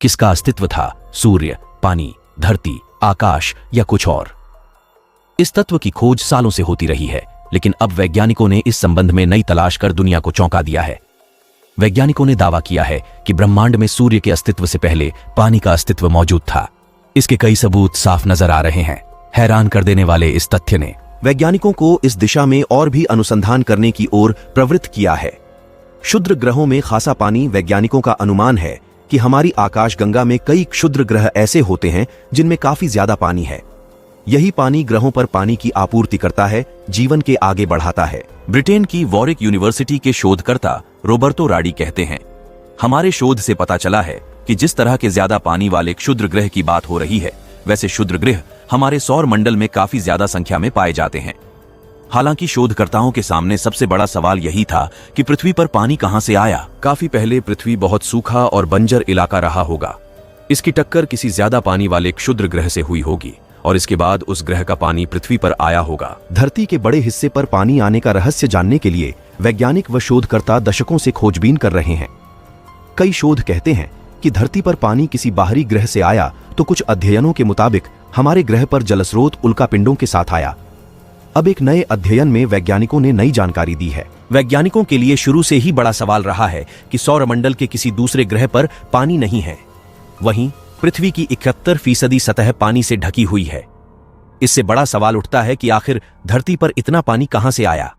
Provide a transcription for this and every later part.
किसका अस्तित्व था, सूर्य, पानी, धरती, आकाश या कुछ और? इस तत्व की खोज सालों से होती रही है, लेकिन अब वैज्ञानिकों ने इस संबंध में नई तलाश कर दुनिया को चौंका दिया है। वैज्ञानिकों ने दावा किया है कि ब्रह्मांड में सूर्य के अस्तित्व से पहले पानी का अस्तित्व मौजूद था। इसके कई सबूत साफ नजर आ रहे हैं। हैरान कर देने वाले इस तथ्य ने वैज्ञानिकों को इस दिशा में और भी अनुसंधान करने की ओर प्रवृत्त किया है। क्षुद्र ग्रहों में खासा पानी। वैज्ञानिकों का अनुमान है कि हमारी आकाशगंगा में कई क्षुद्र ग्रह ऐसे होते हैं जिनमें काफी ज्यादा पानी है। यही पानी ग्रहों पर पानी की आपूर्ति करता है, जीवन के आगे बढ़ाता है। ब्रिटेन की वॉरिक यूनिवर्सिटी के शोधकर्ता रोबर्टो राडी कहते हैं, हमारे शोध से पता चला है कि जिस तरह के ज्यादा पानी वाले क्षुद्र ग्रह की बात हो रही है, वैसे क्षुद्र ग्रह हमारे सौर मंडल में काफी ज्यादा संख्या में पाए जाते हैं। हालांकि शोधकर्ताओं के सामने सबसे बड़ा सवाल यही था कि पृथ्वी पर पानी कहां से आया। काफी पहले पृथ्वी बहुत सूखा और बंजर इलाका रहा होगा। इसकी टक्कर किसी ज्यादा पानी वाले क्षुद्र ग्रह से हुई होगी और इसके बाद उस ग्रह का पानी पृथ्वी पर आया होगा। धरती के बड़े हिस्से पर पानी आने का रहस्य जानने के लिए वैज्ञानिक व शोधकर्ता दशकों से खोजबीन कर रहे हैं। कई शोध कहते हैं कि धरती पर पानी किसी बाहरी ग्रह से आया, तो कुछ अध्ययनों के मुताबिक हमारे ग्रह पर जलस्रोत उल्कापिंडों के साथ आया। अब एक नए अध्ययन में वैज्ञानिकों ने नई जानकारी दी है। वैज्ञानिकों के लिए शुरू से ही बड़ा सवाल रहा है कि सौरमंडल के किसी दूसरे ग्रह पर पानी नहीं है, वहीं पृथ्वी की 71% सतह पानी से ढकी हुई है। इससे बड़ा सवाल उठता है कि आखिर धरती पर इतना पानी कहां से आया।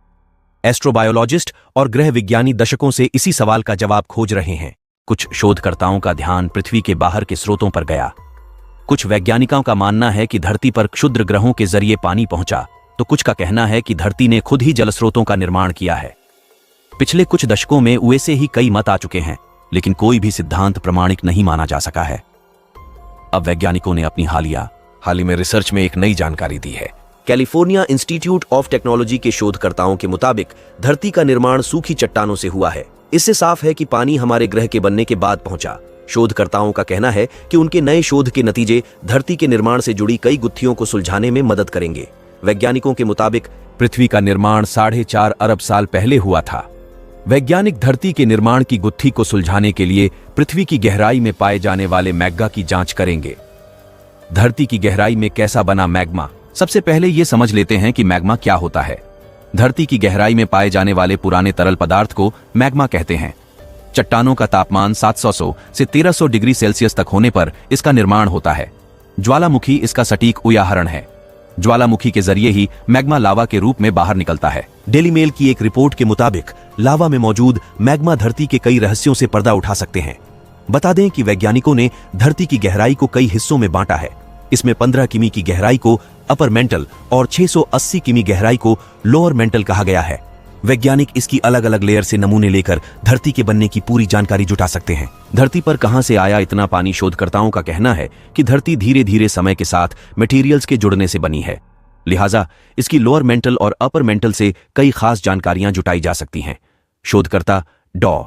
एस्ट्रोबायोलॉजिस्ट और ग्रह विज्ञानी दशकों से इसी सवाल का जवाब खोज रहे हैं। कुछ शोधकर्ताओं का ध्यान पृथ्वी के बाहर के स्रोतों पर गया। कुछ वैज्ञानिकों का मानना है कि धरती पर क्षुद्र ग्रहों के जरिए पानी पहुंचा, तो कुछ का कहना है कि धरती ने खुद ही जलस्रोतों का निर्माण किया है। पिछले कुछ दशकों में वैसे ही कई मत आ चुके हैं, लेकिन कोई भी सिद्धांत प्रमाणिक नहीं माना जा सका है। अब वैज्ञानिकों ने अपनी हाल ही में रिसर्च में एक नई जानकारी दी है। कैलिफोर्निया इंस्टीट्यूट ऑफ टेक्नोलॉजी के शोधकर्ताओं के मुताबिक धरती का निर्माण सूखी चट्टानों से हुआ है। इससे साफ है कि पानी हमारे ग्रह के बनने के बाद पहुंचा। शोधकर्ताओं का कहना है कि उनके नए शोध के नतीजे धरती के निर्माण से जुड़ी कई गुत्थियों को सुलझाने में मदद करेंगे। वैज्ञानिकों के मुताबिक पृथ्वी का निर्माण 4.5 अरब साल पहले हुआ था। वैज्ञानिक धरती के निर्माण की गुत्थी को सुलझाने के लिए पृथ्वी की गहराई में पाए जाने वाले मैग्मा की जांच करेंगे। धरती की गहराई में कैसा बना मैग्मा? सबसे पहले ये समझ लेते हैं कि मैग्मा क्या होता है। धरती की गहराई में पाए जाने वाले पुराने तरल पदार्थ को मैग्मा कहते हैं। चट्टानों का तापमान 700 से 1300 डिग्री सेल्सियस तक होने पर इसका निर्माण होता है। ज्वालामुखी इसका सटीक उदाहरण है। ज्वालामुखी के जरिए ही मैग्मा लावा के रूप में बाहर निकलता है। डेली मेल की एक रिपोर्ट के मुताबिक लावा में मौजूद मैग्मा धरती के कई रहस्यों से पर्दा उठा सकते हैं। बता दें कि वैज्ञानिकों ने धरती की गहराई को कई हिस्सों में बांटा है। इसमें 15 किमी की गहराई को अपर मेंटल और 680 किमी गहराई को लोअर मेंटल कहा गया है। वैज्ञानिक इसकी अलग अलग लेयर से नमूने लेकर धरती के बनने की पूरी जानकारी जुटा सकते हैं। धरती पर कहां से आया इतना पानी? शोधकर्ताओं का कहना है कि धरती धीरे धीरे समय के साथ मटेरियल्स के जुड़ने से बनी है, लिहाजा इसकी लोअर मेंटल और अपर मेंटल से कई खास जानकारियां जुटाई जा सकती हैं। शोधकर्ता डॉ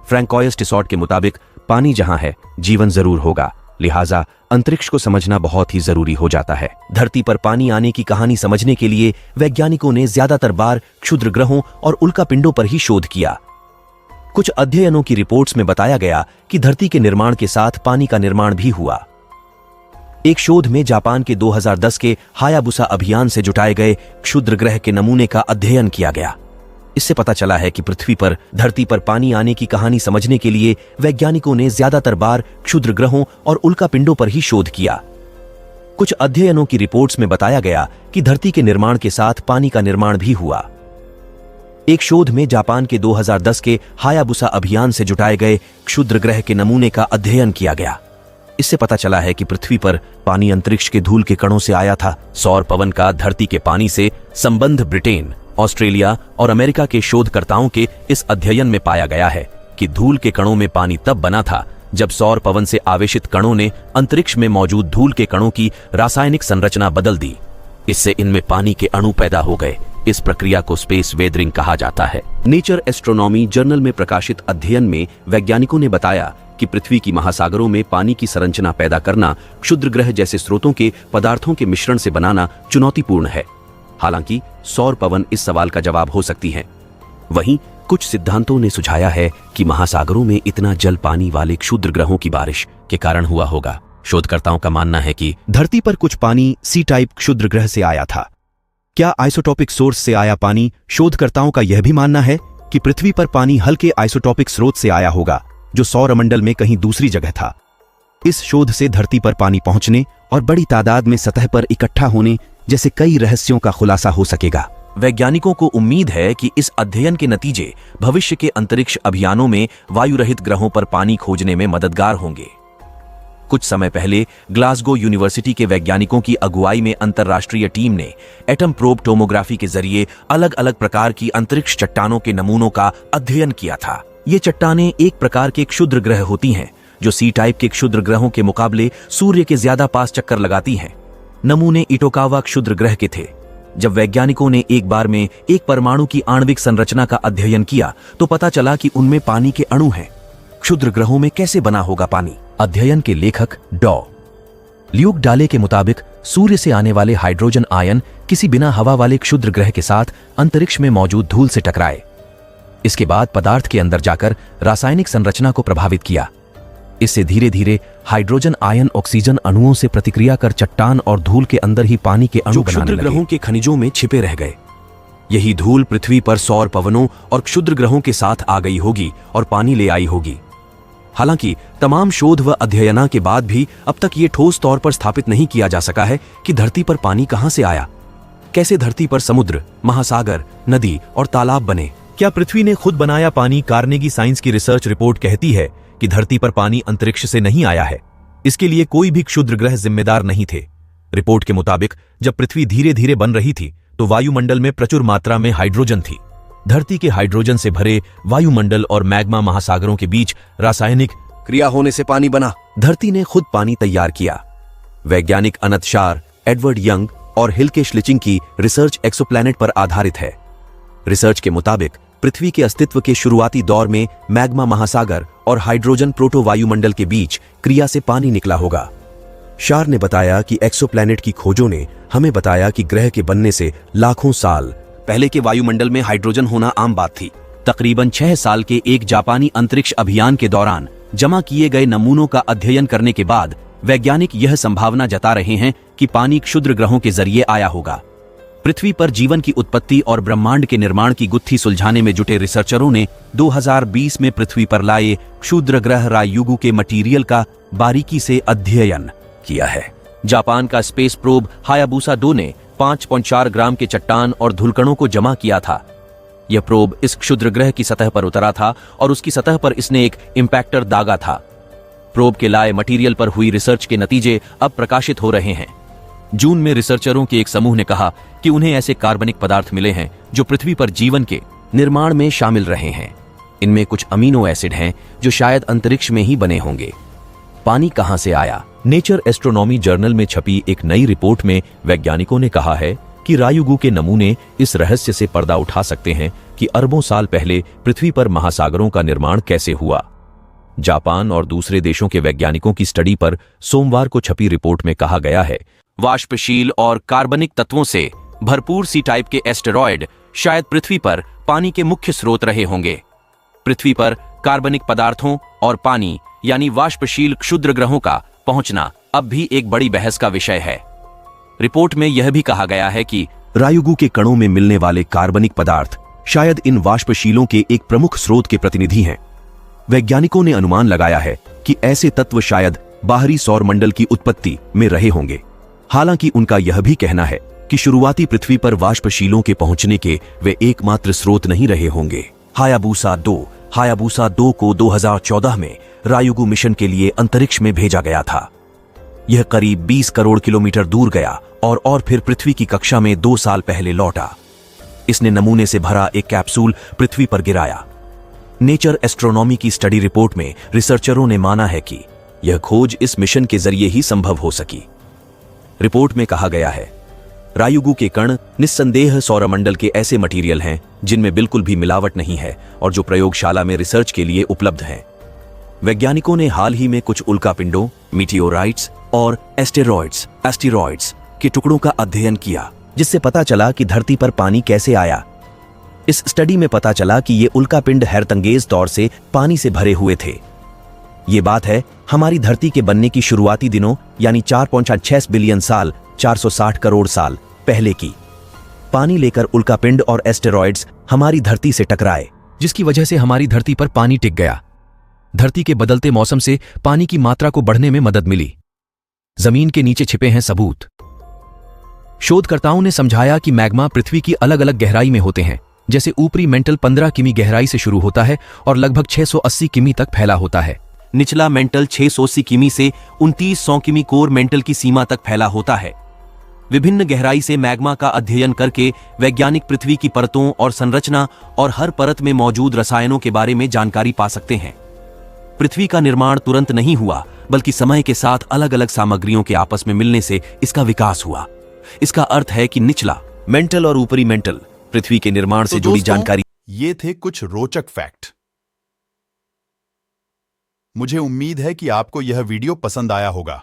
फ्रैंकोइस टिसॉट के मुताबिक पानी जहां है, जीवन जरूर होगा, लिहाजा अंतरिक्ष को समझना बहुत ही जरूरी हो जाता है। धरती पर पानी आने की कहानी समझने के लिए वैज्ञानिकों ने ज्यादातर बार क्षुद्र ग्रहों और उल्कापिंडों पर ही शोध किया। कुछ अध्ययनों की रिपोर्ट्स में बताया गया कि धरती के निर्माण के साथ पानी का निर्माण भी हुआ। एक शोध में जापान के 2010 के हायाबुसा अभियान से जुटाए गए क्षुद्र ग्रह के नमूने का अध्ययन किया गया। इससे पता चला है कि पृथ्वी पर धरती पर पानी आने की कहानी समझने के लिए वैज्ञानिकों ने ज्यादातर बार क्षुद्र ग्रहों और उल्कापिंडों पर ही शोध किया। कुछ अध्ययनों की रिपोर्ट्स में बताया गया कि धरती के निर्माण के साथ पानी का निर्माण भी हुआ। एक शोध में जापान के 2010 के हायाबुसा अभियान से जुटाए गए क्षुद्र ग्रह के नमूने का अध्ययन किया गया। इससे पता चला है कि पृथ्वी पर पानी अंतरिक्ष के धूल के कणों से आया था। सौर पवन का धरती के पानी से संबंध ब्रिटेन, ऑस्ट्रेलिया और अमेरिका के शोधकर्ताओं के इस अध्ययन में पाया गया है कि धूल के कणों में पानी तब बना था जब सौर पवन से आवेशित कणों ने अंतरिक्ष में मौजूद धूल के कणों की रासायनिक संरचना बदल दी। इससे इनमें पानी के अणु पैदा हो गए। इस प्रक्रिया को स्पेस वेदरिंग कहा जाता है। नेचर एस्ट्रोनॉमी जर्नल में प्रकाशित अध्ययन में वैज्ञानिकों ने बताया कि पृथ्वी की महासागरों में पानी की संरचना पैदा करना क्षुद्र ग्रह जैसे स्रोतों के पदार्थों के मिश्रण से बनाना चुनौतीपूर्ण है। हालांकि सौर पवन इस सवाल का जवाब हो सकती है। वहीं कुछ सिद्धांतों ने सुझाया है कि महासागरों में इतना जल पानी वाले क्षुद्र ग्रहों की बारिश के कारण हुआ होगा। शोधकर्ताओं का मानना है कि धरती पर कुछ पानी सी टाइप क्षुद्र ग्रह से आया था। क्या आइसोटॉपिक सोर्स से आया पानी? शोधकर्ताओं का यह भी मानना है कि पृथ्वी पर पानी हल्के आइसोटॉपिक स्रोत से आया होगा जो सौरमंडल में कहीं दूसरी जगह था। इस शोध से धरती पर पानी पहुंचने और बड़ी तादाद में सतह पर इकट्ठा होने जैसे कई रहस्यों का खुलासा हो सकेगा। वैज्ञानिकों को उम्मीद है कि इस अध्ययन के नतीजे भविष्य के अंतरिक्ष अभियानों में वायु रहित ग्रहों पर पानी खोजने में मददगार होंगे। कुछ समय पहले ग्लासगो यूनिवर्सिटी के वैज्ञानिकों की अगुवाई में अंतर्राष्ट्रीय टीम ने एटम प्रोब टोमोग्राफी के जरिए अलग अलग प्रकार की अंतरिक्ष चट्टानों के नमूनों का अध्ययन किया था। ये चट्टानें एक प्रकार के क्षुद्र ग्रह होती हैं जो सी टाइप के क्षुद्र ग्रहों के मुकाबले सूर्य के ज्यादा पास चक्कर लगाती हैं। नमूने इटोकावा क्षुद्र ग्रह के थे। जब वैज्ञानिकों ने एक बार में एक परमाणु की आणविक संरचना का अध्ययन किया तो पता चला कि उनमें पानी के अणु हैं। क्षुद्र ग्रहों में कैसे बना होगा पानी? अध्ययन के लेखक डॉ. ल्यूक डाले के मुताबिक सूर्य से आने वाले हाइड्रोजन आयन किसी बिना हवा वाले क्षुद्र ग्रह के साथ अंतरिक्ष में मौजूद धूल से टकराए। इसके बाद पदार्थ के अंदर जाकर रासायनिक संरचना को प्रभावित किया। इससे धीरे धीरे हाइड्रोजन आयन ऑक्सीजन अणुओं से प्रतिक्रिया कर चट्टान और धूल के अंदर ही पानी के अणु बनाने लगे। क्षुद्र ग्रहों के खनिजों में छिपे रह गए। यही धूल पृथ्वी पर सौर पवनों और क्षुद्र ग्रहों के साथ आ गई होगी और पानी ले आई होगी। हालांकि तमाम शोध व अध्ययन के बाद भी अब तक ये ठोस तौर पर स्थापित नहीं किया जा सका है कि धरती पर पानी कहां से आया। कैसे धरती पर समुद्र, महासागर, नदी और तालाब बने? क्या पृथ्वी ने खुद बनाया पानी? कार्नेगी साइंस की रिसर्च रिपोर्ट कहती है कि धरती पर पानी अंतरिक्ष से नहीं आया है। इसके लिए कोई भी क्षुद्र ग्रह जिम्मेदार नहीं थे। रिपोर्ट के मुताबिक जब पृथ्वी धीरे धीरे बन रही थी तो वायुमंडल में प्रचुर मात्रा में हाइड्रोजन थी। धरती के हाइड्रोजन से भरे वायुमंडल और मैग्मा महासागरों के बीच रासायनिक क्रिया होने से पानी बना। धरती ने खुद पानी तैयार किया। वैज्ञानिक अनंत शार, एडवर्ड यंग और हिल्के श्लिचिंग की रिसर्च एक्सोप्लैनेट पर आधारित है। रिसर्च के मुताबिक पृथ्वी के अस्तित्व के शुरुआती दौर में मैग्मा महासागर और हाइड्रोजन प्रोटो वायुमंडल के बीच क्रिया से पानी निकला होगा। शार ने बताया कि एक्सोप्लैनेट की खोजों ने हमें बताया कि ग्रह के बनने से लाखों साल पहले के वायुमंडल में हाइड्रोजन होना आम बात थी। तकरीबन 6 साल के एक जापानी अंतरिक्ष अभियान के दौरान जमा किए गए नमूनों का अध्ययन करने के बाद वैज्ञानिक यह संभावना जता रहे हैं कि पानी क्षुद्र ग्रहों के जरिए आया होगा। पृथ्वी पर जीवन की उत्पत्ति और ब्रह्मांड के निर्माण की गुत्थी सुलझाने में जुटे रिसर्चरों ने 2020 में पृथ्वी पर लाए क्षुद्र ग्रह रायुगु के मटीरियल का बारीकी से अध्ययन किया है। जापान का स्पेस प्रोब हायाबुसा 2 ने 5.4 ग्राम के चट्टान और धूलकणों को जमा किया था। यह प्रोब इस क्षुद्र ग्रह की सतह पर उतरा था और उसकी सतह पर इसने एक इंपैक्टर दागा था। प्रोब के लाए मटेरियल पर हुई रिसर्च के नतीजे अब प्रकाशित हो रहे हैं। जून में रिसर्चरों के एक समूह ने कहा कि उन्हें ऐसे कार्बनिक पदार्थ मिले हैं जो पृथ्वी पर जीवन के निर्माण में शामिल रहे हैं। इनमें कुछ अमीनो एसिड हैं जो शायद अंतरिक्ष में ही बने होंगे। पानी कहां से आया? नेचर एस्ट्रोनॉमी जर्नल में छपी एक नई रिपोर्ट में वैज्ञानिकों ने कहा है कि रायुगु के नमूने इस रहस्य से पर्दा उठा सकते हैं कि अरबों साल पहले पृथ्वी पर महासागरों का निर्माण कैसे हुआ। जापान और दूसरे देशों के वैज्ञानिकों की स्टडी पर सोमवार को छपी रिपोर्ट में कहा गया है, वाष्पशील और कार्बनिक तत्वों से भरपूर सी टाइप के एस्टेरॉयड शायद पृथ्वी पर पानी के मुख्य स्रोत रहे होंगे। पृथ्वी पर कार्बनिक पदार्थों और पानी यानी वाष्पशील क्षुद्र ग्रहों का पहुंचना अब भी एक बड़ी बहस का विषय है। रिपोर्ट में यह भी कहा गया है कि रायुगु के कणों में मिलने वाले कार्बनिक पदार्थ शायद इन वाष्पशीलों के एक प्रमुख स्रोत के प्रतिनिधि हैं। वैज्ञानिकों ने अनुमान लगाया है कि ऐसे तत्व शायद बाहरी सौर मंडल की उत्पत्ति में रहे होंगे। हालांकि उनका यह भी कहना है कि शुरुआती पृथ्वी पर वाष्पशीलों के पहुंचने के वे एकमात्र स्रोत नहीं रहे होंगे। हायाबुसा 2 को 2014 में रायुगु मिशन के लिए अंतरिक्ष में भेजा गया था। यह करीब 20 करोड़ किलोमीटर दूर गया और फिर पृथ्वी की कक्षा में 2 साल पहले लौटा। इसने नमूने से भरा एक कैप्सूल पृथ्वी पर गिराया। नेचर एस्ट्रोनॉमी की स्टडी रिपोर्ट में रिसर्चरों ने माना है कि यह खोज इस मिशन के जरिए ही संभव हो सकी। रिपोर्ट में कहा गया है, रायुगु के कण निस्संदेह सौरमंडल के ऐसे मटेरियल हैं जिनमें बिल्कुल भी मिलावट नहीं है और जो प्रयोगशाला में रिसर्च के लिए उपलब्ध हैं। वैज्ञानिकों ने हाल ही में कुछ उल्कापिंडों, मीटियोराइट्स और एस्टेरॉइड्स के टुकड़ों का अध्ययन किया, जिससे पता चला कि धरती पर पानी कैसे आया। इस स्टडी में पता चला कि ये उल्कापिंड हैरतंगेज तौर से पानी से भरे हुए थे। ये बात है हमारी धरती के बनने की शुरुआती दिनों यानी 4.6 बिलियन साल 460 करोड़ साल पहले की। पानी लेकर उल्कापिंड और एस्टेरॉयड्स हमारी धरती से टकराए, जिसकी वजह से हमारी धरती पर पानी टिक गया। धरती के बदलते मौसम से पानी की मात्रा को बढ़ने में मदद मिली। जमीन के नीचे छिपे हैं सबूत। शोधकर्ताओं ने समझाया कि मैग्मा पृथ्वी की अलग अलग गहराई में होते हैं। जैसे ऊपरी मेंटल 15 किमी गहराई से शुरू होता है और लगभग 680 किमी तक फैला होता है। निचला मेंटल 680 किमी से 2900 किमी कोर मेंटल की सीमा तक फैला होता है। विभिन्न गहराई से मैग्मा का अध्ययन करके वैज्ञानिक पृथ्वी की परतों और संरचना और हर परत में मौजूद रसायनों के बारे में जानकारी पा सकते हैं। पृथ्वी का निर्माण तुरंत नहीं हुआ, बल्कि समय के साथ अलग अलग सामग्रियों के आपस में मिलने से इसका विकास हुआ। इसका अर्थ है कि निचला मेंटल और ऊपरी मेंटल पृथ्वी के निर्माण से जुड़ी जानकारी। ये थे कुछ रोचक फैक्ट। मुझे उम्मीद है कि आपको यह वीडियो पसंद आया होगा।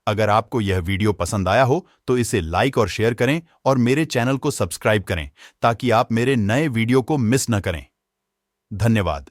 अगर आपको यह वीडियो पसंद आया हो तो इसे लाइक और शेयर करें और मेरे चैनल को सब्सक्राइब करें ताकि आप मेरे नए वीडियो को मिस न करें। धन्यवाद।